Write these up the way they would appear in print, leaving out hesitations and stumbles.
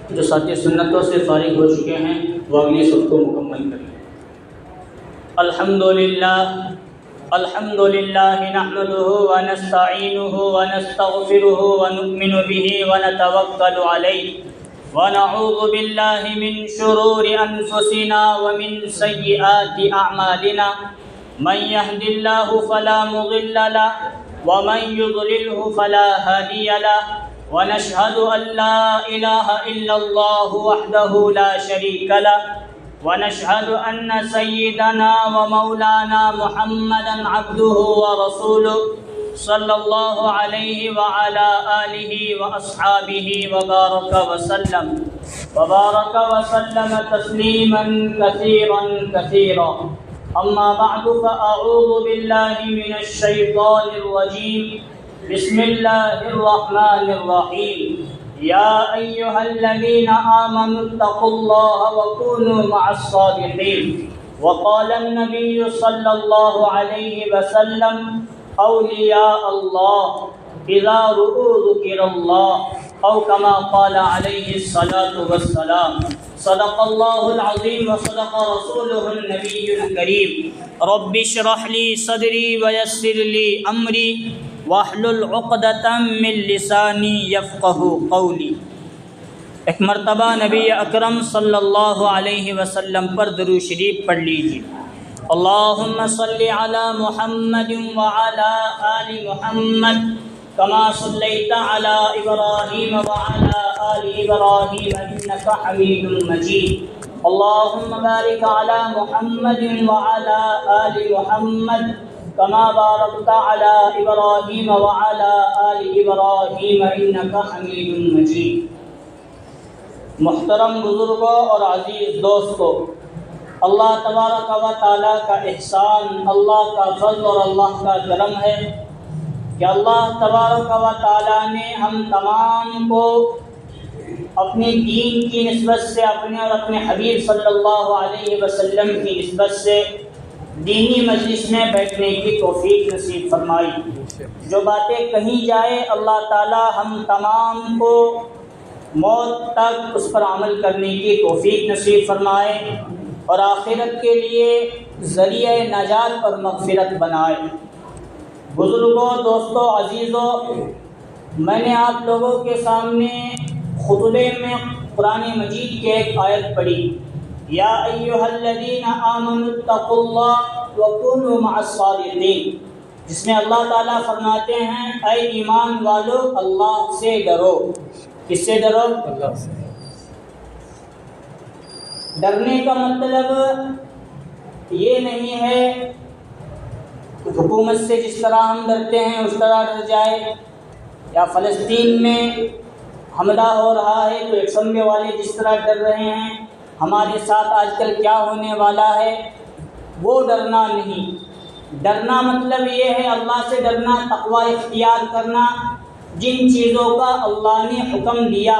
جو ساتھی سنتوں سے فارغ ہو چکے ہیں وہ اگلی صف کو مکمل کریں۔ الحمد للہ نحمده ونستعینه ونستغفره ونؤمن به ونتوکل علیہ ونعوذ باللہ من شرور انفسنا ومن سیئات اعمالنا من يهد الله فلا مضل له ومن يضلله فلا هادي له ونشهد أن لا إله إلا الله وحده لا شريك له ونشهد أن سيدنا ومولانا محمدا عبده ورسوله صلى الله عليه وعلى آله وأصحابه وبارك وسلم تسليما كثيرا كثيرا أما بعد فأعوذ بالله من الشيطان الرجيم بسم الله الرحمن الرحيم يا أيها الذين آمنوا اتقوا الله وكونوا مع الصادقين وقال النبي صلى الله عليه وسلم أولياء الله إذا رؤوا ذكر الله أو كما قال عليه الصلاة والسلام صدق الله العظيم وصدق رسوله النبي الكريم رب اشرح لي صدري ويسر لي أمري واحلل عقدة من لسانی یفقہوا قولی۔ ایک مرتبہ نبی اکرم صلی اللہ علیہ وسلم پر درود شریف پڑھ لیجیے۔ اللہم صلی علی محمد وعلی آل محمد کما صلیت علی ابراہیم وعلی آل ابراہیم انک حمید مجید۔ اللہم بارک علی محمد وعلی آل محمد کما بارکت علی ابراہیم وعلی آل ابراہیم انک حمید مجید۔ محترم بزرگوں اور عزیز دوستوں، اللہ تبارک و تعالیٰ کا احسان، اللہ کا فضل اور اللہ کا کرم ہے کہ اللہ تبارک و تعالیٰ نے ہم تمام کو اپنے دین کی نسبت سے، اپنے اور اپنے حبیب صلی اللہ علیہ وسلم کی نسبت سے دینی مجلس میں بیٹھنے کی توفیق نصیب فرمائی۔ جو باتیں کہیں جائے اللہ تعالی ہم تمام کو موت تک اس پر عمل کرنے کی توفیق نصیب فرمائے اور آخرت کے لیے ذریعہ نجات اور مغفرت بنائے۔ بزرگوں، دوستوں، عزیزوں، میں نے آپ لوگوں کے سامنے خطبے میں قرآن مجید کی ایک آیت پڑھی، یا ایھا الذین آمنوا اتقوا اللہ وکونوا مع الصادقین، جس میں اللہ تعالیٰ فرماتے ہیں اے ایمان والو اللہ سے ڈرو۔ کس سے ڈرو؟ اللہ سے۔ ڈرنے کا مطلب یہ نہیں ہے کہ حکومت سے جس طرح ہم ڈرتے ہیں اس طرح ڈر جائے، یا فلسطین میں حملہ ہو رہا ہے تو 190 والے جس طرح ڈر رہے ہیں، ہمارے ساتھ آج کل کیا ہونے والا ہے، وہ ڈرنا نہیں۔ ڈرنا مطلب یہ ہے اللہ سے ڈرنا، تقوی اختیار کرنا، جن چیزوں کا اللہ نے حکم دیا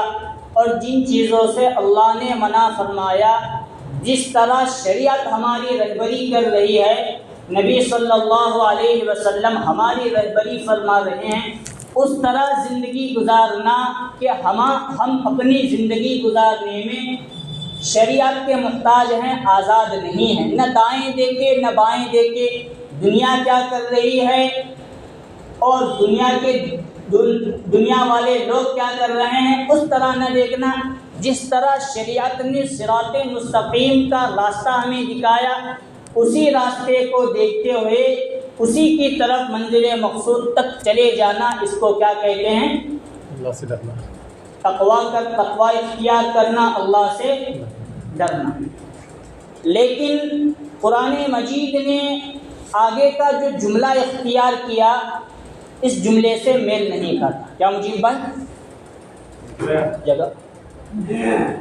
اور جن چیزوں سے اللہ نے منع فرمایا، جس طرح شریعت ہماری رہبری کر رہی ہے، نبی صلی اللہ علیہ وسلم ہماری رہبری فرما رہے ہیں، اس طرح زندگی گزارنا کہ ہم اپنی زندگی گزارنے میں شریعت کے محتاج ہیں، آزاد نہیں ہیں، نہ دائیں دیکھے نہ بائیں دیکھے دنیا کیا کر رہی ہے اور دنیا والے لوگ کیا کر رہے ہیں اس طرح نہ دیکھنا۔ جس طرح شریعت نے صراط مستقیم کا راستہ ہمیں دکھایا، اسی راستے کو دیکھتے ہوئے اسی کی طرف منزل مقصود تک چلے جانا، اس کو کیا کہتے ہیں؟ اللہ سے ڈرنا، تقوی اختیار کرنا، اللہ سے ڈرنا۔ لیکن قرآن مجید نے آگے کا جو جملہ اختیار کیا اس جملے سے میل نہیں کھاتا۔ کیا مجید بھائی جگہ؟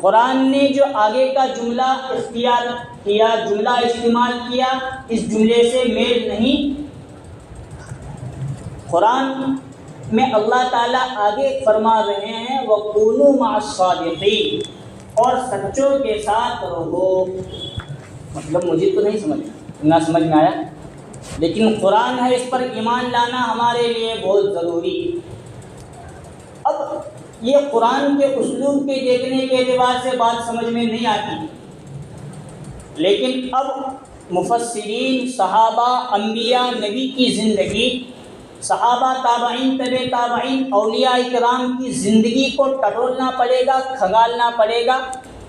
قرآن نے جو آگے کا جملہ اختیار کیا، جملہ استعمال کیا، اس جملے سے میل نہیں۔ قرآن میں اللہ تعالیٰ آگے فرما رہے ہیں وَكُونُوا مَعَ الصَّادِقِينَ، اور سچوں کے ساتھ رہو۔ مطلب مجھے تو نہیں سمجھ میں آیا، لیکن قرآن ہے، اس پر ایمان لانا ہمارے لیے بہت ضروری۔ اب یہ قرآن کے اسلوب کے دیکھنے کے اعتبار سے بات سمجھ میں نہیں آتی، لیکن اب مفسرین، صحابہ، انبیاء، نبی کی زندگی، صحابہ، تابعین، طبع تابعین، اولیاء کرام کی زندگی کو ٹٹولنا پڑے گا، کھنگالنا پڑے گا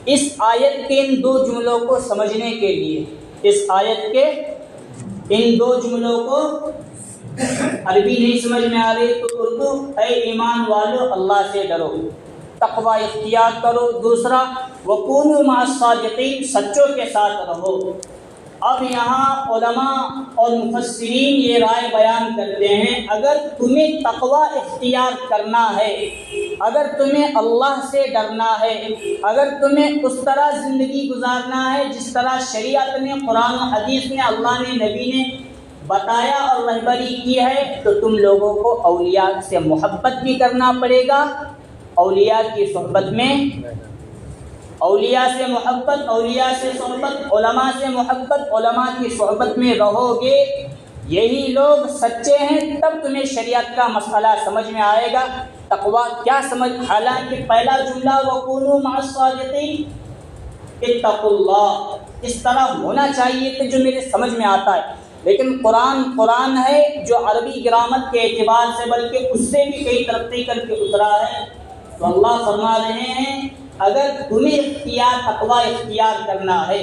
اس آیت کے ان دو جملوں کو سمجھنے کے لیے۔ اس آیت کے ان دو جملوں کو عربی نہیں سمجھ میں آ رہی تو اردو، اے ایمان والو اللہ سے ڈرو، تقوی اختیار کرو۔ دوسرا وَكُونُوا مَعَ الصَّادِقِينَ، سچوں کے ساتھ رہو۔ اب یہاں علماء اور مفسرین یہ رائے بیان کرتے ہیں، اگر تمہیں تقوی اختیار کرنا ہے، اگر تمہیں اللہ سے ڈرنا ہے، اگر تمہیں اس طرح زندگی گزارنا ہے جس طرح شریعت میں، قرآن و حدیث میں، اللہ نے، نبی نے بتایا اور رہبری کی ہے، تو تم لوگوں کو اولیاء سے محبت بھی کرنا پڑے گا، اولیاء کی صحبت میں، اولیاء سے محبت، اولیاء سے صحبت، علماء سے محبت، علماء کی صحبت میں رہو گے، یہی لوگ سچے ہیں، تب تمہیں شریعت کا مسئلہ سمجھ میں آئے گا۔ تقویٰ کیا سمجھ، حالانکہ پہلا جملہ وَكُونُوا مَعَ الصَّادِقِينَ، اتقوا اللہ، اس طرح ہونا چاہیے کہ جو میرے سمجھ میں آتا ہے، لیکن قرآن ہے جو عربی گرامر کے اعتبار سے بلکہ اس سے بھی کئی ترقی کر کے اترا ہے، تو اللہ فرما رہے ہیں اگر تمہیں تقویٰ اختیار کرنا ہے،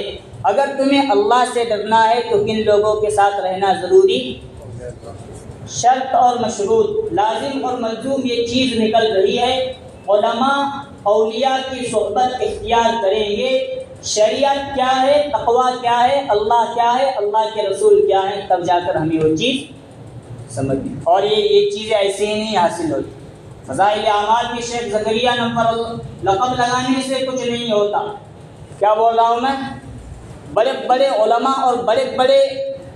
اگر تمہیں اللہ سے ڈرنا ہے تو کن لوگوں کے ساتھ رہنا ضروری؟ شرط اور مشروط، لازم اور ملزوم یہ چیز نکل رہی ہے۔ علماء، اولیاء کی صحبت اختیار کریں گے، شریعت کیا ہے، تقویٰ کیا ہے، اللہ کیا ہے، اللہ کے رسول کیا ہے، تب جا کر ہمیں وہ چیز سمجھ میں، اور یہ چیزیں ایسے ہی نہیں حاصل ہوتی۔ فضائل اعمال کی شیخ زکریا نمبر لقب لگانے سے کچھ نہیں ہوتا۔ کیا بول رہا ہوں میں؟ بڑے بڑے علماء اور بڑے بڑے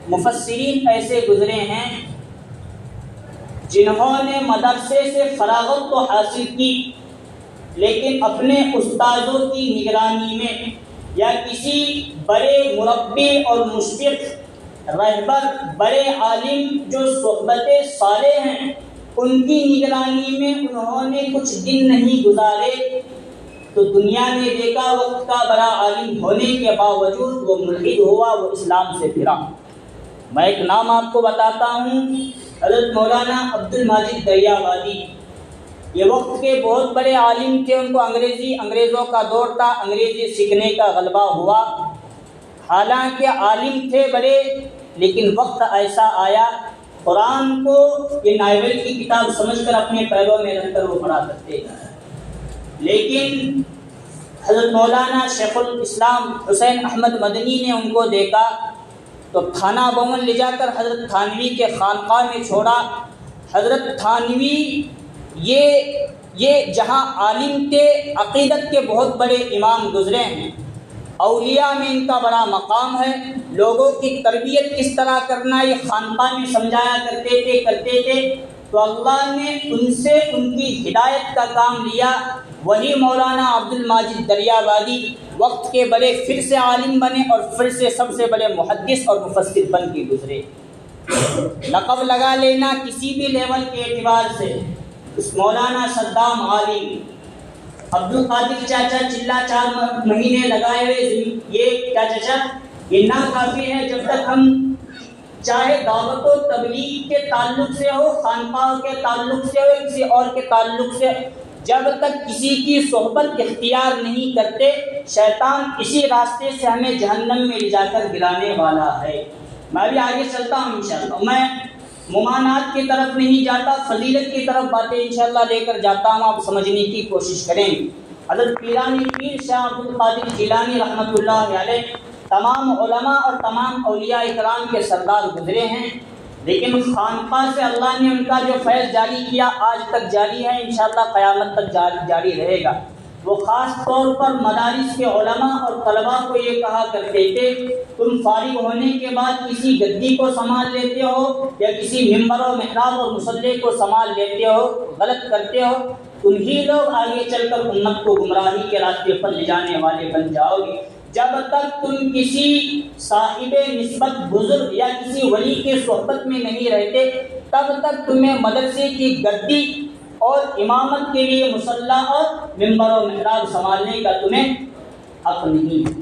مفسرین ایسے گزرے ہیں جنہوں نے مدرسے سے فراغت تو حاصل کی، لیکن اپنے استاذوں کی نگرانی میں یا کسی بڑے مربی اور مشفق رہبر، بڑے عالم جو صحبت صالح ہیں، ان کی نگرانی میں انہوں نے کچھ دن نہیں گزارے تو دنیا نے دیکھا وقت کا بڑا عالم ہونے کے باوجود وہ ملحد ہوا، وہ اسلام سے پھرا۔ میں ایک نام آپ کو بتاتا ہوں، حضرت مولانا عبد الماجد دریابادی، یہ وقت کے بہت بڑے عالم تھے، ان کو انگریزوں کا دور تھا، انگریزی سیکھنے کا غلبہ ہوا، حالانکہ عالم تھے بڑے، لیکن وقت ایسا آیا قرآن کو یہ نائبل کی کتاب سمجھ کر اپنے پیروں میں رکھ کر وہ پڑھا کرتے، لیکن حضرت مولانا شیخ الاسلام حسین احمد مدنی نے ان کو دیکھا تو تھانہ بون لے جا کر حضرت تھانوی کے خانقاہ میں چھوڑا۔ حضرت تھانوی یہ جہاں عالم تھے، عقیدت کے بہت بڑے امام گزرے ہیں، اولیاء میں ان کا بڑا مقام ہے، لوگوں کی تربیت کس طرح کرنا یہ خانقاہ میں سمجھایا کرتے تھے، تو اللہ نے ان سے ان کی ہدایت کا کام لیا۔ وہی مولانا عبد الماجد دریابادی وقت کے بڑے پھر سے عالم بنے اور پھر سے سب سے بڑے محدث اور مفسر بن کے گزرے۔ لقب لگا لینا کسی بھی لیول کے اعتبار سے، اس مولانا صدام عالم، عبد القادر چاچا چلا 4 مہینے لگائے ہوئے، یہ کیا چاچا یہ نہ کافی ہے، جب تک ہم چاہے دعوت و تبلیغ کے تعلق سے ہو، خانقاہ کے تعلق سے ہو، کسی اور کے تعلق سے، جب تک کسی کی صحبت اختیار نہیں کرتے، شیطان اسی راستے سے ہمیں جہنم میں لے جا کر گرانے والا ہے۔ میں بھی آگے چلتا ہوں انشاءاللہ، میں ممانعات کی طرف نہیں جاتا، فضیلت کی طرف باتیں انشاءاللہ لے کر جاتا ہوں، آپ سمجھنے کی کوشش کریں۔ حضرت پیرانی پیر شاہ عبد القادر جیلانی رحمۃ اللہ علیہ تمام علماء اور تمام اولیاء اکرام کے سردار گزرے ہیں، لیکن خانقاہ سے اللہ نے ان کا جو فیض جاری کیا آج تک جاری ہے، انشاءاللہ قیامت تک جاری رہے گا۔ وہ خاص طور پر مدارس کے علماء اور طلباء کو یہ کہا کرتے تھے، تم فارغ ہونے کے بعد کسی گدی کو سنبھال لیتے ہو یا کسی ممبر و محراب اور مصلی کو سنبھال لیتے ہو، غلط کرتے ہو، تم ہی لوگ آگے چل کر امت کو گمراہی کے راستے پر لے جانے والے بن جاؤ گے۔ جب تک تم کسی صاحب نسبت بزرگ یا کسی ولی کے صحبت میں نہیں رہتے، تب تک تمہیں مدرسے کی گدی اور امامت کے لیے مصلی اور ممبر و محراب سنبھالنے کا تمہیں حق نہیں۔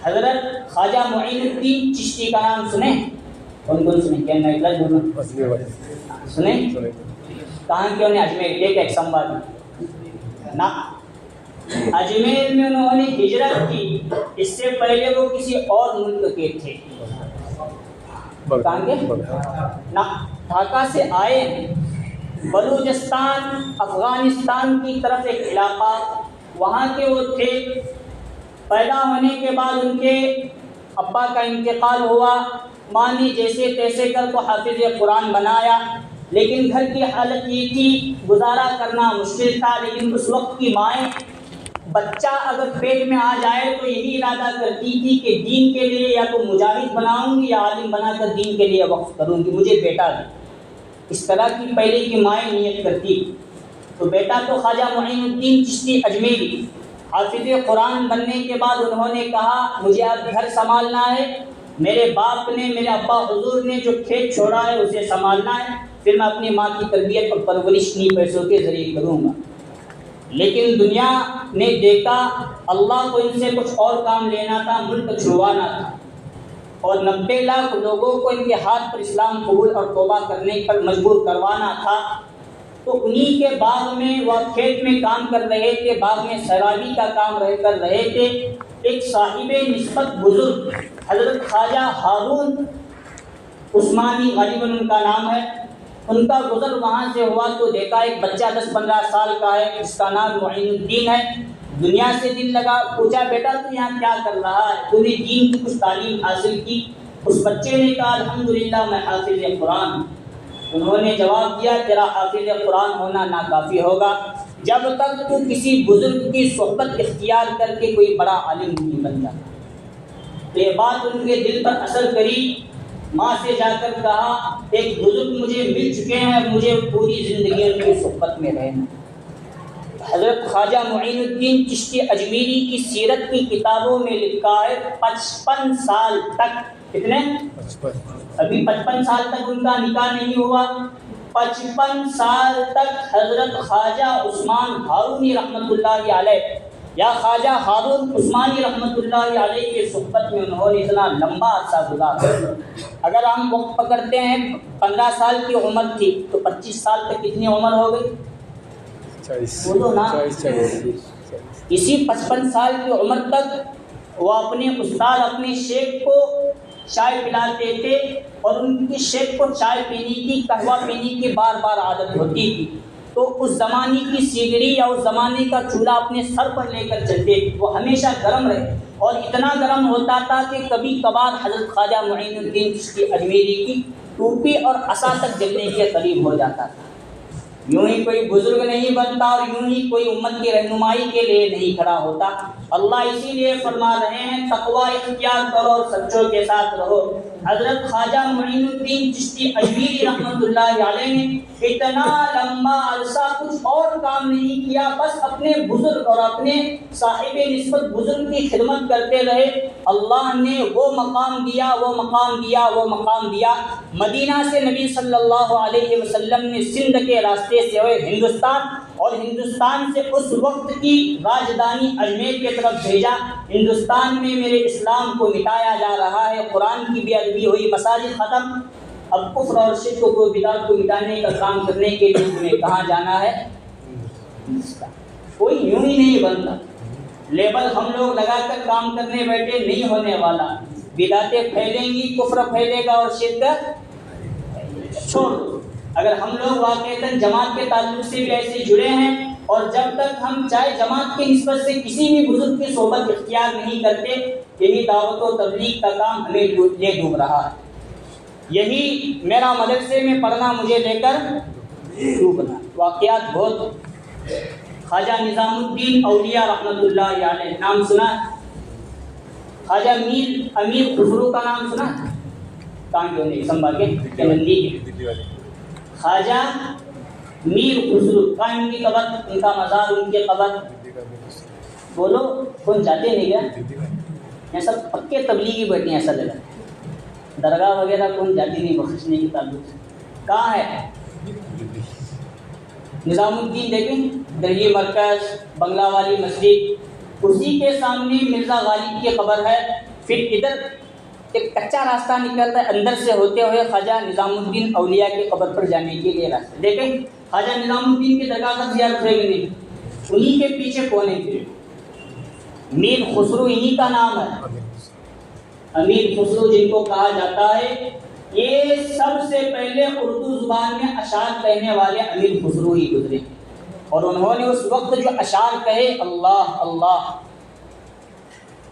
حضرت خواجہ معین الدین چشتی کا نام سنیں؟ کون کون سنیں؟ کیا میں اکلا بولوں؟ سنیں؟ کہاں کیوں نے؟ اجمیر ایک سنبھال نہ، اجمیر میں انہوں نے ہجرت کی، اس سے پہلے وہ کسی اور ملک کے تھے۔ کہاں کے؟ نہ، ڈھاکہ سے آئے، بلوچستان افغانستان کی طرف ایک علاقہ، وہاں کے وہ تھے۔ پیدا ہونے کے بعد ان کے ابا کا انتقال ہوا، ماں نے جیسے تیسے کر کو حافظ قرآن بنایا، لیکن گھر کی حالت یہ تھی گزارا کرنا مشکل تھا۔ لیکن اس وقت کی مائیں بچہ اگر پیٹ میں آ جائے تو یہی ارادہ کرتی تھی کہ دین کے لیے یا تو مجاہد بناؤں گی یا عالم بنا کر دین کے لیے وقف کروں گی، مجھے بیٹا دے۔ اس طرح کی پہلے کی مائیں نیت کرتی۔ تو بیٹا تو خواجہ معین الدین چشتی اجمیری حافظ قرآن بننے کے بعد انہوں نے کہا مجھے اب گھر سنبھالنا ہے، میرے باپ نے، میرے ابا حضور نے جو کھیت چھوڑا ہے اسے سنبھالنا ہے، پھر میں اپنی ماں کی تربیت اور پرورش انہی پیسوں کے ذریعے کروں گا۔ لیکن دنیا نے دیکھا اللہ کو ان سے کچھ اور کام لینا تھا، ملک چھڑوانا تھا، اور 90 لاکھ لوگوں کو ان کے ہاتھ پر اسلام قبول اور توبہ کرنے پر مجبور کروانا تھا۔ تو انہی کے باغ میں وہ کھیت میں کام کر رہے تھے، باغ میں سیرابی کا کام کر رہے تھے۔ ایک صاحب نسبت بزرگ حضرت خواجہ ہارون عثمانی غالباً ان کا نام ہے، ان کا گزر وہاں سے ہوا تو دیکھا ایک بچہ 10-15 سال کا ہے جس کا نام معین الدین ہے۔ دنیا سے دل لگا، پوچھا بیٹا تو یہاں کیا کر رہا ہے؟ تو نے دین کی کچھ تعلیم حاصل کی؟ اس بچے نے کہا الحمدللہ میں حافظ قرآن ہوں۔ انہوں نے جواب دیا تیرا حافظ قرآن ہونا ناکافی ہوگا جب تک تو کسی بزرگ کی صحبت اختیار کر کے کوئی بڑا عالم نہیں بن جاتا۔ تو یہ بات ان کے دل پر اثر کری، ماں سے جا کر کہا ایک بزرگ مجھے مل چکے ہیں، مجھے پوری زندگی ان کی صحبت میں رہنا۔ حضرت خواجہ معین الدین چشتی اجمیری کی سیرت کی کتابوں میں لکھا ہے 55 سال تک، کتنے؟ ابھی 55 سال تک ان کا نکاح نہیں ہوا، 55 سال تک حضرت خواجہ عثمان ہارونی رحمۃ اللہ علیہ یا خواجہ ہارون عثمانی رحمۃ اللہ علیہ کی صحبت میں انہوں نے اتنا لمبا عرصہ گزارا۔ اگر ہم وقت پکڑتے ہیں 15 سال کی عمر تھی تو 25 سال تک کتنی عمر ہو گئی؟ بولو نا۔ اسی 55 سال کی عمر تک وہ اپنے استاد اپنے شیخ کو چائے پلاتے تھے، اور ان کی شیخ کو چائے پینے کی، قہوہ پینے کی بار بار عادت ہوتی تھی، تو اس زمانے کی سیگڑی یا اس زمانے کا چولہا اپنے سر پر لے کر چلتے تھے، وہ ہمیشہ گرم رہے، اور اتنا گرم ہوتا تھا کہ کبھی کبھار حضرت خواجہ معین الدین چشتی اجمیری کی ٹوپی اور عصا تک جلنے کے قریب ہو جاتا تھا۔ یوں ہی کوئی بزرگ نہیں بنتا اور یوں ہی کوئی امت کی رہنمائی کے لیے نہیں کھڑا ہوتا۔ اللہ اسی لیے فرما رہے ہیں تقوی اختیار کرو اور سچوں کے ساتھ رہو۔ حضرت خواجہ معین الدین چشتی اجمیری رحمۃ اللہ علیہ نے اتنا لمبا عرصہ کچھ اور کام نہیں کیا، بس اپنے بزرگ اور اپنے صاحب نسبت بزرگ کی خدمت کرتے رہے۔ اللہ نے وہ مقام دیا، وہ مقام دیا، وہ مقام دیا۔ مدینہ سے نبی صلی اللہ علیہ وسلم نے سندھ کے راستے سے ہوئے ہندوستان، اور ہندوستان سے اس وقت کی راجدھانی اجمیر کی طرف بھیجا۔ ہندوستان میں میرے اسلام کو مٹایا جا رہا ہے، قرآن کی بے ادبی ہوئی، مساجد ختم، اب کفر اور شرک کو بدعت کو مٹانے کا کام کرنے کے لیے تمہیں کہاں جانا ہے؟ کوئی یوں ہی نہیں بنتا، لیبل ہم لوگ لگا کر کام کرنے بیٹھے نہیں ہونے والا۔ بدعتیں پھیلیں گی، کفر پھیلے گا اور شرک چھوڑ دو۔ اگر ہم لوگ واقعتاً جماعت کے تعلق سے بھی ایسے جڑے ہیں، اور جب تک ہم چاہے جماعت کی نسبت سے کسی بھی بزرگ کی صحبت اختیار نہیں کرتے، یہی دعوت و تبلیغ کا کام ہمیں لے ڈوب رہا ہے۔ یہی میرا مدرسے میں پڑھنا مجھے لے کر ڈوبنا۔ واقعات بہت۔ خواجہ نظام الدین اولیاء رحمۃ اللہ علیہ نام سنا ہے؟ خواجہ امیر خسرو کا نام سنا ہے؟ کہاں کے سنبھال کے نندی کے خواجہ میر خسرو، کہاں ان کی قبر، ان کا مزار، ان کی قبر؟ بولو، کون جاتے نہیں کیا؟ یہ سب پکے تبلیغی بیٹھے ہیں، ایسا لگا درگاہ وغیرہ کون جاتی نہیں بخشنے کے تعلق سے۔ کہاں ہے؟ نظام الدین دیکھیں دہلی مرکز بنگلہ والی مسجد، اسی کے سامنے مرزا غالب کی قبر ہے، پھر ادھر ایک کچا راستہ نکلتا ہے اندر سے ہوتے ہوئے خواجہ نظام الدین اولیاء کی قبر پر جانے کے لیے راستہ۔ دیکھیں خواجہ نظام الدین کی درگاہ کا زیارت ہوئے گی نہیں، انہی کے پیچھے کون ہے؟ پھر میر خسرو انہی کا نام ہے، امیر خسرو جن کو کہا جاتا ہے، یہ سب سے پہلے اردو زبان میں اشعار کہنے والے امیر خسرو ہی گزرے، اور انہوں نے اس وقت جو اشعار کہے اللہ اللہ،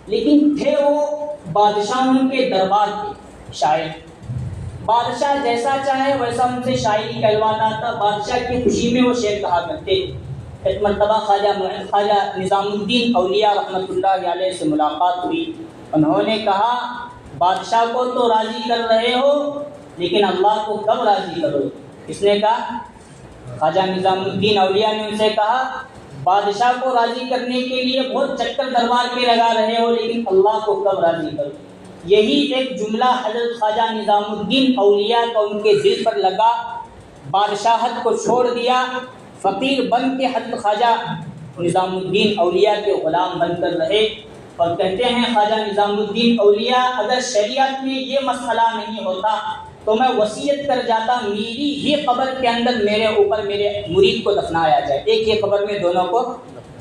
لیکن تھے وہ بادشاہوں کے دربار کے شاعر، بادشاہ جیسا چاہے ویسا ان سے شاعری کہلواتا تھا، بادشاہ کی خوشی میں وہ شعر کہا کرتے۔ ایک مرتبہ خواجہ نظام الدین اولیاء رحمۃ اللہ علیہ سے ملاقات ہوئی، انہوں نے کہا بادشاہ کو تو راضی کر رہے ہو لیکن اللہ کو کب راضی کرو؟ کس نے کہا؟ خواجہ نظام الدین اولیاء نے ان سے کہا بادشاہ کو راضی کرنے کے لیے بہت چکر دربار کے لگا رہے ہو لیکن اللہ کو کب راضی کرو؟ یہی ایک جملہ حضرت خواجہ نظام الدین اولیاء کا ان کے دل پر لگا، بادشاہت کو چھوڑ دیا، فقیر بن کے حضرت خواجہ نظام الدین اولیاء کے غلام بن کر رہے، اور کہتے ہیں خواجہ نظام الدین اولیاء اگر شریعت میں یہ مسئلہ نہیں ہوتا تو میں وصیت کر جاتا میری ہی قبر کے اندر میرے اوپر میرے مرید کو دفنایا جائے، ایک ہی قبر میں دونوں کو،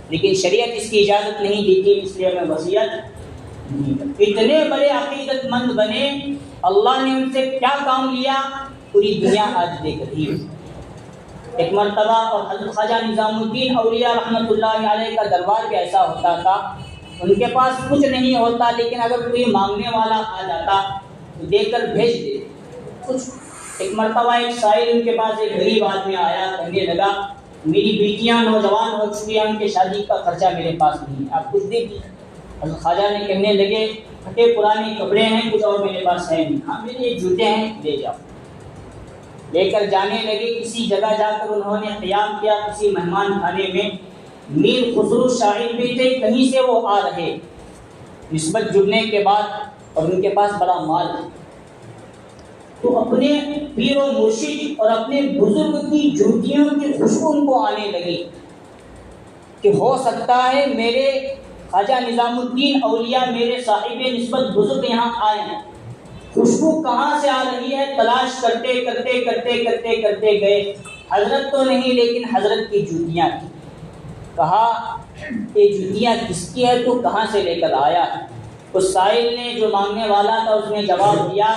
لیکن شریعت اس کی اجازت نہیں دیتی، اس لیے میں وصیت نہیں کرتا۔ اتنے بڑے عقیدت مند بنے، اللہ نے ان سے کیا کام لیا پوری دنیا آج دیکھ رہی ہے۔ ایک مرتبہ اور حضرت خواجہ نظام الدین اولیاء رحمۃ اللہ علیہ کا دربار بھی ایسا ہوتا تھا، ان کے پاس کچھ نہیں ہوتا لیکن اگر کوئی مانگنے والا آ جاتا تو دے کر بھیج دے کچھ۔ ایک مرتبہ ایک سائل ان کے پاس ایک غریب آدمی آیا، کہنے لگا میری بیٹیاں نوجوان ہو چکی ہیں، ان کے شادی کا خرچہ میرے پاس نہیں ہے، آپ کچھ دے دیجیے۔ حضرت خواجہ نے کہنے لگے پھٹے پرانے کپڑے ہیں، کچھ اور میرے پاس ہے نہیں، ہاں میرے یہ جوتے ہیں لے جاؤ۔ لے کر جانے لگے، کسی جگہ جا کر انہوں نے قیام کیا، کسی مہمان خانے میں، میر خسرو شاعر بھی تھے، کہیں سے وہ آ رہے، نسبت جڑنے کے بعد اور ان کے پاس بڑا مال ہے، تو اپنے پیر و مرشد اور اپنے بزرگ کی جوتیوں کی خوشبو ان کو آنے لگی کہ ہو سکتا ہے میرے خواجہ نظام الدین اولیاء میرے صاحب نسبت بزرگ یہاں آئے ہیں۔ خوشبو کہاں سے آ رہی ہے تلاش کرتے کرتے کرتے کرتے کرتے گئے، حضرت تو نہیں لیکن حضرت کی جوتیاں تھیں۔ کہا یہ جوتیاں کس کی ہے تو کہاں سے لے کر آیا؟ اس سائل نے جو مانگنے والا تھا اس نے جواب دیا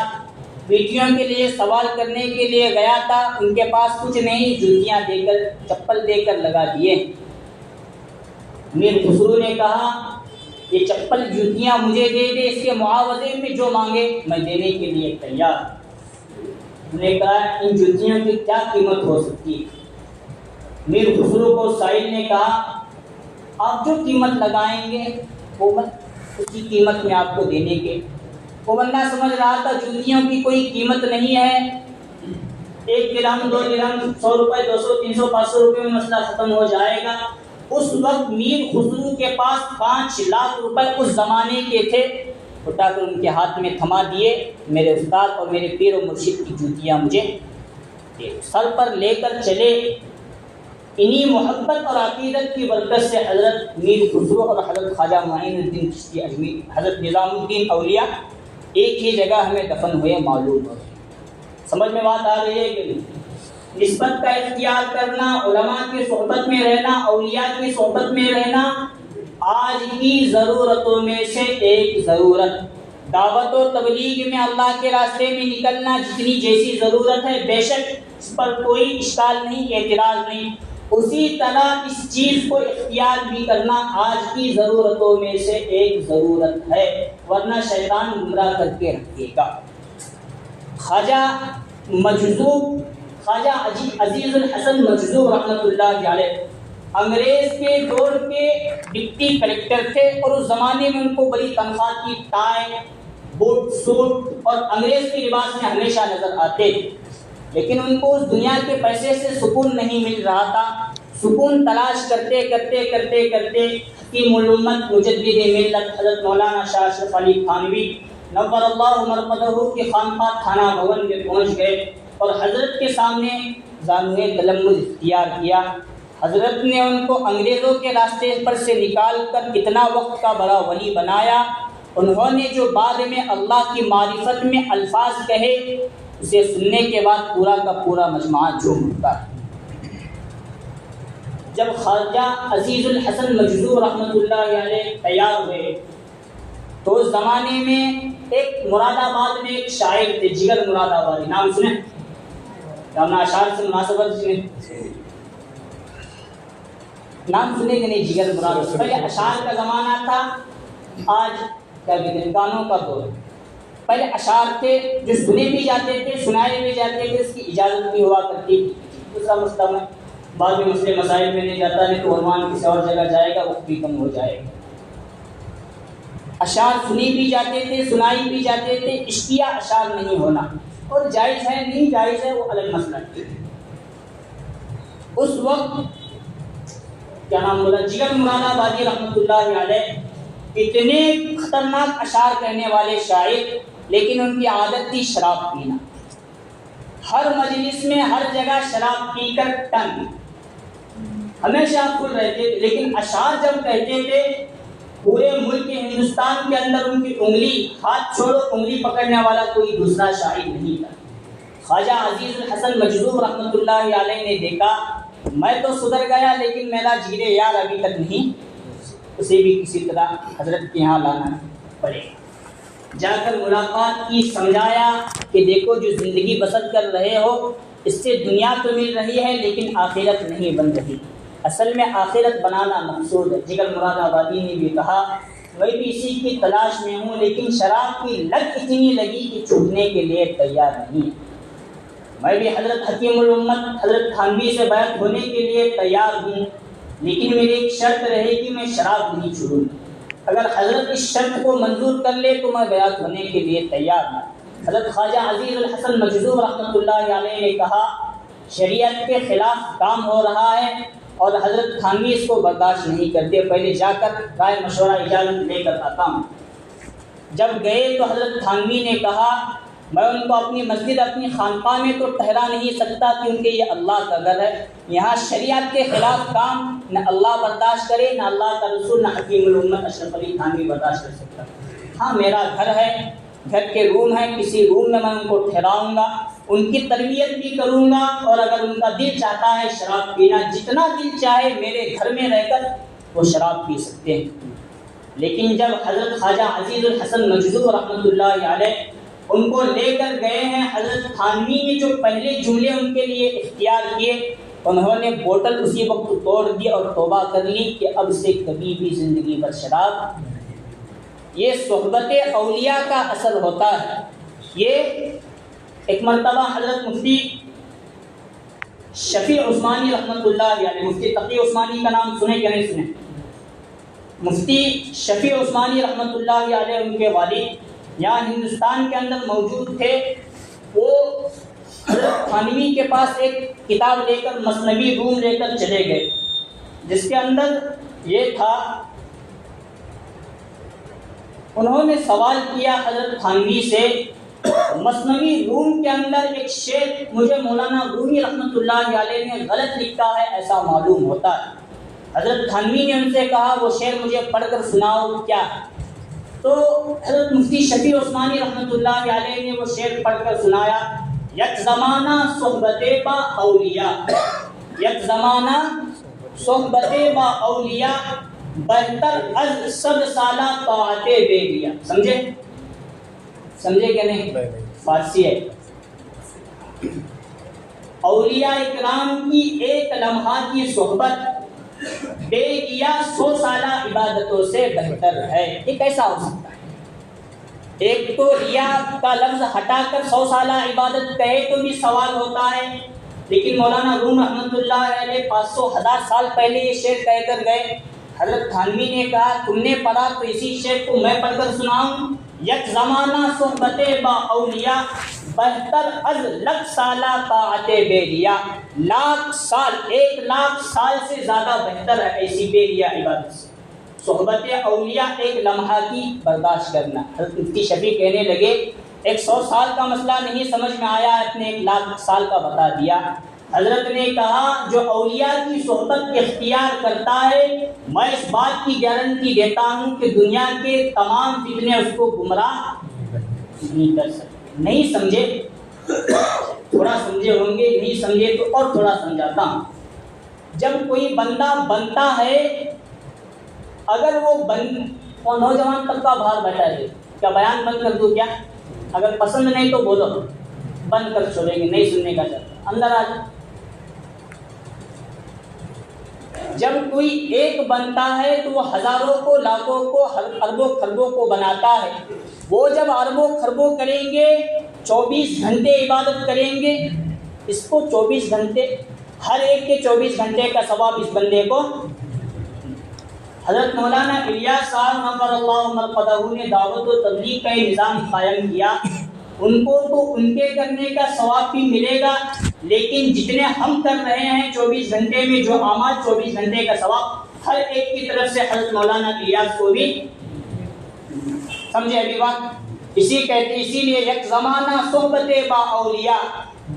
بیٹیوں کے لیے سوال کرنے کے لیے گیا تھا، ان کے پاس کچھ نہیں، جوتیاں دے کر چپل دے کر لگا دیے۔ میر خسرو نے کہا یہ چپل جوتیاں مجھے دے دے، اس کے معاوضے میں جو مانگے میں دینے کے لیے تیار۔ انہوں نے کہا ان جوتیوں کی کیا قیمت ہو سکتی ہے؟ میر خسرو کو سائل نے کہا آپ جو قیمت لگائیں گے وہ اس کی قیمت میں آپ کو دینے کے۔ وہ بندہ سمجھ رہا تھا جوتیوں کی کوئی قیمت نہیں ہے، 1 درہم 2 درہم 100 روپے 200 300 500 روپے میں مسئلہ ختم ہو جائے گا۔ اس وقت میر خسرو کے پاس 5 لاکھ روپے اس زمانے کے تھے، اٹھا کر ان کے ہاتھ میں تھما دیے، میرے استاد اور میرے پیر و مرشد کی جوتیاں مجھے دے، سر پر لے کر چلے۔ انہی محبت اور عقیدت کی برکت سے حضرت میر خسرو اور حضرت خواجہ معین الدین چشتی اجمیری، حضرت نظام الدین اولیاء ایک ہی جگہ ہمیں دفن ہوئے معلوم ہو۔ سمجھ میں بات آ رہی ہے کہ نسبت کا اختیار کرنا، علماء کی صحبت میں رہنا، اولیاء کی صحبت میں رہنا آج کی ضرورتوں میں سے ایک ضرورت۔ دعوت و تبلیغ میں اللہ کے راستے میں نکلنا جتنی جیسی ضرورت ہے بے شک اس پر کوئی اشکال نہیں، اعتراض نہیں، اسی طرح اس چیز کو اختیار بھی کرنا آج کی ضرورتوں میں سے ایک ضرورت ہے، ورنہ شیطان گمراہ کر کے رکھے گا۔ خواجہ مجذوب، خواجہ عزیز الحسن مجذوب رحمۃ اللہ علیہ انگریز کے دور کے ڈپٹی کلیکٹر تھے، اور اس زمانے میں ان کو بڑی تنخواہ کی، ٹائی بوٹ سوٹ اور انگریز کے لباس میں ہمیشہ نظر آتے، لیکن ان کو اس دنیا کے پیسے سے سکون نہیں مل رہا تھا۔ سکون تلاش کرتے کرتے کرتے کرتے حکیم الامت مجدد ملت حضرت مولانا شاہ اشرف علی تھانوی نور اللہ مرقدہ کی خانقاہ تھانہ بھون میں پہنچ گئے اور حضرت کے سامنے زانوئے تلمذ اختیار کیا۔ حضرت نے ان کو انگریزوں کے راستے پر سے نکال کر اتنا وقت کا بڑا ولی بنایا. انہوں نے جو بعد میں اللہ کی معرفت میں الفاظ کہے اسے سننے کے بعد پورا کا پورا مجموعہ جھوم اٹھا. جب خواجہ عزیز الحسن مجذوب رحمۃ اللہ علیہ تیار ہوئے تو اس زمانے میں ایک مراد آباد میں ایک شاعر تھے، جگر مراد آبادی، نام سنیں؟ اپنا اشعار سے مناسبت سنیں، نام سنے کہ نہیں؟ جگر مراد آبادی. پہلے اشعار کا زمانہ تھا، آج کیا کہتے ہیں گانوں کا دور. پہلے اشعار تھے جو سنے بھی جاتے تھے، سنائے بھی جاتے تھے، اس کی اجازت بھی ہوا کرتی تھی. دوسرا مسئلہ میں بعض میں مسئلے مسائل میں نہیں جاتا ہے تو عنوان کسی اور جگہ جائے گا، وقت بھی کم ہو جائے گا. اشعار سنی بھی جاتے تھے، سنائی بھی جاتے تھے، عشقیہ اشعار نہیں ہونا، اور جائز ہے نہیں جائز ہے وہ الگ مسئلہ ہے. اس وقت کیا نام بولا، جگر مراد آبادی رحمۃ اللہ علیہ اتنے خطرناک اشعار کہنے والے شاعر، لیکن ان کی عادت تھی شراب پینا. ہر مجلس میں ہر جگہ شراب پی کر ٹن، ہمیشہ فل رہتے تھے. لیکن اشعار جب کہتے تھے پورے ملک ہندوستان کے اندر ان کی انگلی، ہاتھ چھوڑو انگلی پکڑنے والا کوئی دوسرا شاعر نہیں تھا. خواجہ عزیز الحسن مجذوب رحمۃ اللہ علیہ نے دیکھا میں تو سدھر گیا لیکن میرا جگرے یار ابھی تک نہیں، اسے بھی کسی طرح حضرت کے یہاں لانا پڑے. جا کر ملاقات کی، سمجھایا کہ دیکھو جو زندگی بسر کر رہے ہو اس سے دنیا تو مل رہی ہے لیکن آخرت نہیں بن رہی، اصل میں آخرت بنانا مقصود ہے. جگر مراد آبادی نے بھی کہا میں بھی اسی کی تلاش میں ہوں، لیکن شراب کی لت اتنی لگی کہ چھوٹنے کے لیے تیار نہیں. میں بھی حضرت حکیم الامت حضرت تھانوی سے بیعت ہونے کے لیے تیار ہوں، لیکن میری ایک شرط رہے کہ میں شراب نہیں چھوڑوں. اگر حضرت اس شرط کو منظور کر لے تو میں بیعت ہونے کے لیے تیار ہوں. حضرت خواجہ عزیز الحسن مجذوب رحمۃ اللہ علیہ نے کہا شریعت کے خلاف کام ہو رہا ہے اور حضرت تھانوی اس کو برداشت نہیں کرتے، پہلے جا کر رائے مشورہ اجازت لے کر آتا ہوں. جب گئے تو حضرت تھانوی نے کہا میں ان کو اپنی مسجد اپنی خانقاہ میں تو ٹھہرا نہیں سکتا کیونکہ یہ اللہ کا گھر ہے، یہاں شریعت کے خلاف کام نہ اللہ برداشت کرے، نہ اللہ کا رسول، نہ حکیم الامت اشرف علی تھانوی برداشت کر سکتا. ہاں میرا گھر ہے، گھر کے روم ہیں، کسی روم میں ان کو ٹھہراؤں گا، ان کی تربیت بھی کروں گا، اور اگر ان کا دل چاہتا ہے شراب پینا جتنا دل چاہے میرے گھر میں رہ کر وہ شراب پی سکتے ہیں. لیکن جب حضرت خواجہ عزیز الحسن مجذوب رحمۃ اللہ علیہ ان کو لے کر گئے ہیں، حضرت تھانوی نے جو پہلے جملے ان کے لیے اختیار کیے انہوں نے بوتل اسی وقت توڑ دی اور توبہ کر لی کہ اب سے کبھی بھی زندگی بھر شراب. یہ صحبت اولیاء کا اثر ہوتا ہے. یہ ایک مرتبہ حضرت مفتی شفیع عثمانی رحمۃ اللہ علیہ، مفتی تقی عثمانی کا نام سنے کہ نہیں سنے؟ مفتی شفیع عثمانی رحمۃ اللہ علیہ ان کے والد یہاں ہندوستان کے اندر موجود تھے. وہ حضرت تھانوی کے پاس ایک کتاب لے کر مثنوی روم لے کر چلے گئے جس کے اندر یہ تھا. انہوں نے سوال کیا حضرت تھانوی سے مثنوی روم کے اندر ایک شعر مجھے مولانا رومی رحمۃ اللہ علیہ نے غلط لکھا ہے ایسا معلوم ہوتا ہے. حضرت تھانوی نے ان سے کہا وہ شعر مجھے پڑھ کر سناؤ کیا ہے. تو حضرت مفتی شفیع عثمانی رحمۃ اللہ علیہ نے وہ شعر پڑھ کر سنایا یک زمانہ صحبت با اولیاء، یک زمانہ صحبت با اولیاء بہتر از 100 سالہ طاعت بے دیا. سمجھے کہ نہیں؟ فارسی ہے. اولیاء کرام کی ایک لمحہ کی صحبت بے گیا 100 سالہ عبادتوں سے بہتر ہے. یہ کیسا ہو سکتا ہے؟ ایک تو ریا کا لفظ ہٹا کر 100 سالہ عبادت کہے تو بھی سوال ہوتا ہے، لیکن مولانا روم رحمۃ اللہ علیہ 500,000 سال پہلے یہ شعر کہہ کر گئے. حضرت تھانوی نے کہا تم نے پڑھا تو اسی شعر کو میں پڑھ کر سناؤں. یک زمانہ صحبت با اولیاء بہتر از 100 سالہ طاعت بے ریا. 1,00,000 سال، 1,00,000 سال سے زیادہ بہتر ہے ایسی بے ریا عبادت سے. صحبت اولیاء ایک لمحہ کی برداشت کرنا. حضرت مفتی شفیع کہنے لگے ایک 100 سال کا مسئلہ نہیں سمجھ میں آیا، اپنے 1,00,000 سال کا بتا دیا. حضرت نے کہا جو اولیاء کی صحبت اختیار کرتا ہے میں اس بات کی گارنٹی دیتا ہوں کہ دنیا کے تمام فتنے اس کو گمراہ نہیں کر سکتے۔ نہیں سمجھے؟ تھوڑا سمجھے ہوں گے، نہیں سمجھے تو اور تھوڑا سمجھاتا ہوں۔ جب کوئی بندہ بنتا ہے، اگر وہ اور نوجوان طبقہ باہر بیٹھا ہے، کیا بیان بند کر دوں کیا؟ اگر پسند نہیں تو بولو، بند کر چھوڑیں گے، نہیں سننے کا چاہتا اندر آ جائے۔ جب کوئی ایک بنتا ہے تو وہ ہزاروں کو، لاکھوں کو، اربوں خربوں کو بناتا ہے۔ وہ جب اربوں خربوں کریں گے، 24 گھنٹے عبادت کریں گے، اس کو 24 گھنٹے، ہر ایک کے 24 گھنٹے کا ثواب اس بندے کو۔ حضرت مولانا الیاس صاحب نور اللہ مرقدہ نے دعوت و تبلیغ کا یہ نظام قائم کیا، ان کو تو ان کے کرنے کا ثواب بھی ملے گا، لیکن جتنے ہم کر رہے ہیں 24 گھنٹے میں جو اعمال، 24 گھنٹے کا ثواب ہر ایک کی طرف سے حضرت مولانا الیاس کو بھی۔ سمجھے ابھی بات؟ اسی لیے یک زمانہ صحبت با اولیاء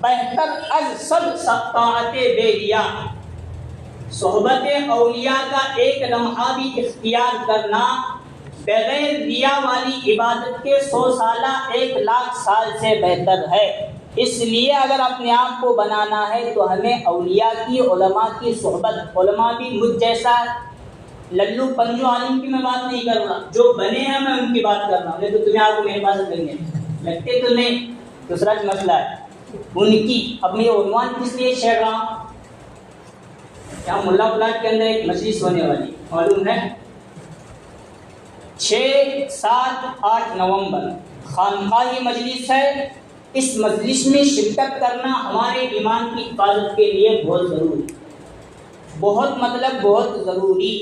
بہتر از سب طاعت بے دیا۔ صحبت اولیاء کا ایک لمحہ بھی اختیار کرنا بغیر ریا والی عبادت کے 100 سالہ 1,00,000 سال سے بہتر ہے۔ اس لیے اگر اپنے آپ کو بنانا ہے تو ہمیں اولیاء کی، علماء کی صحبت، علماء بھی مجھ جیسا للو پنجو عالم کی میں بات نہیں کر رہا، جو بنے ہیں میں ان کی بات کر رہا ہوں، نہیں تو تمہیں آپ کو میرے پاس لگتے تو نہیں۔ دوسرا مسئلہ ہے ان کی، اب میں عنوان کس لیے چھیڑ رہا ہوں؟ یہاں ملا پلاٹ کے اندر ایک مجلس ہونے والی، معلوم ہے 6، 7، 8 نومبر خانقاہی مجلس ہے۔ اس مجلس میں شرکت کرنا ہمارے ایمان کی حفاظت کے لیے بہت ضروری، بہت مطلب بہت ضروری۔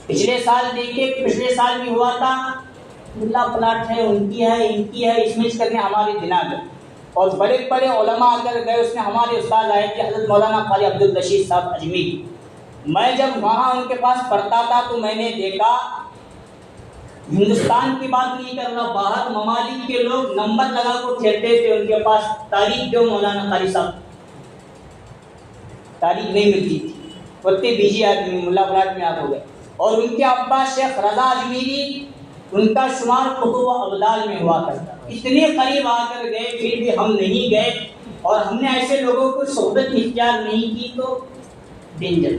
پچھلے سال دیکھیں، پچھلے سال بھی ہوا تھا، ملا پلاٹ ہے، ان کی ہے، ان کی ہے، اس میں اس کرنے ہمارے دماغ میں، اور بڑے بڑے علماء اگر گئے، اس میں ہمارے استاد آئے تھے حضرت مولانا قاری عبدالرشید صاحب اجمیری۔ میں جب وہاں ان کے پاس پڑھتا تھا تو میں نے دیکھا، ہندوستان کی بات نہیں کر رہا، باہر ممالک کے لوگ نمبر لگا کو ٹھہرتے تھے ان کے پاس، تاریخ جو مولانا قاری صاحب، تاریخ نہیں ملتی تھی، اتنے بیجی آدمی ملا پلاٹ میں آپ ہو گئے۔ اور ان کے ابا شیخ رضا اجمیری، ان کا شمار قطب و ابدال میں ہوا کرتا، اتنے قریب آ کر گئے پھر بھی ہم نہیں گئے، اور ہم نے ایسے لوگوں کو صحبت اختیار نہیں کی تو ڈینجر۔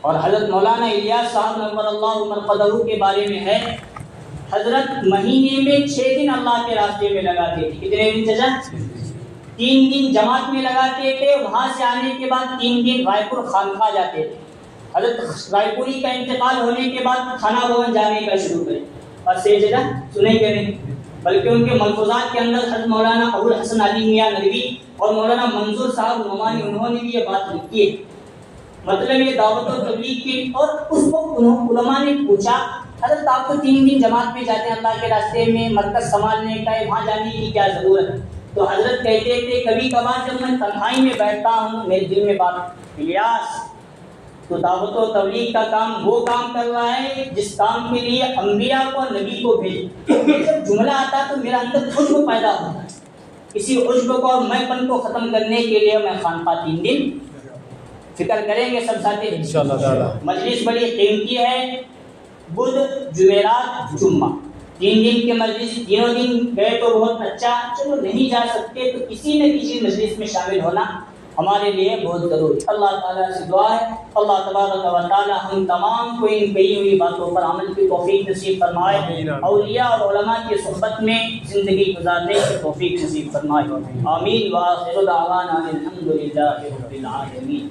اور حضرت مولانا الیاس صاحب نور اللہ مرقدہ کے بارے میں ہے، حضرت مہینے میں 6 دن اللہ کے راستے میں لگاتے تھے۔ کتنے دن چچا؟ 3 دن جماعت میں لگاتے تھے، وہاں سے آنے کے بعد 3 دن رائے پور خانقاہ جاتے تھے۔ حضرت رائے پوری کا انتقال ہونے کے بعد کھانا بھون جانے کا شروع کرے، اور سے چچا سنیں گے نہیں، بلکہ ان کے ملفوظات کے اندر حضرت مولانا ابوالحسن علی میاں ندوی اور مولانا منظور صاحب نعمانی انہوں نے بھی یہ بات لکھی ہے۔ مطلب یہ دعوت و تبلیغ کی، اور اس وقت علماء نے پوچھا حضرت آپ تو 3 دن جماعت میں جاتے ہیں اللہ کے راستے میں، مرکز سنبھالنے کا ہے، وہاں جانے کی کیا ضرورت ہے؟ تو حضرت کہتے تھے کبھی کبھار جب میں تنہائی میں بیٹھتا ہوں میرے دل میں بات، الیاس تو دعوت و تبلیغ کا کام وہ کام کر رہا ہے جس کام کے لیے انبیاء کو، نبی کو بھیجا۔ یہ جب جملہ آتا تو میرا اندر عجب پیدا ہوتا ہے، اسی عجب کو اور میں پن کو ختم کرنے کے لیے میں خانقاہ 3 دن فکر کریں گے سب ساتھی انشاءاللہ تعالی۔ مجلس بڑی قیمتی ہے، بدھ، جمعرات، جمعہ، 3 دن کے مجلس، تینوں دن گئے تو بہت اچھا، چلو نہیں جا سکتے تو کسی نہ کسی مجلس میں شامل ہونا ہمارے لیے بہت ضروری۔ اللہ تعالیٰ سے دعا ہے اللہ تبارک و تعالیٰ ہم تمام کو ان کہی ہوئی باتوں پر عمل کی توفیق نصیب فرمائے، اولیاء اور علماء کی صحبت میں زندگی گزارنے کی توفیق نصیب فرمائے، آمین۔ وآخر دعوانا الحمد للہ رب العالمین۔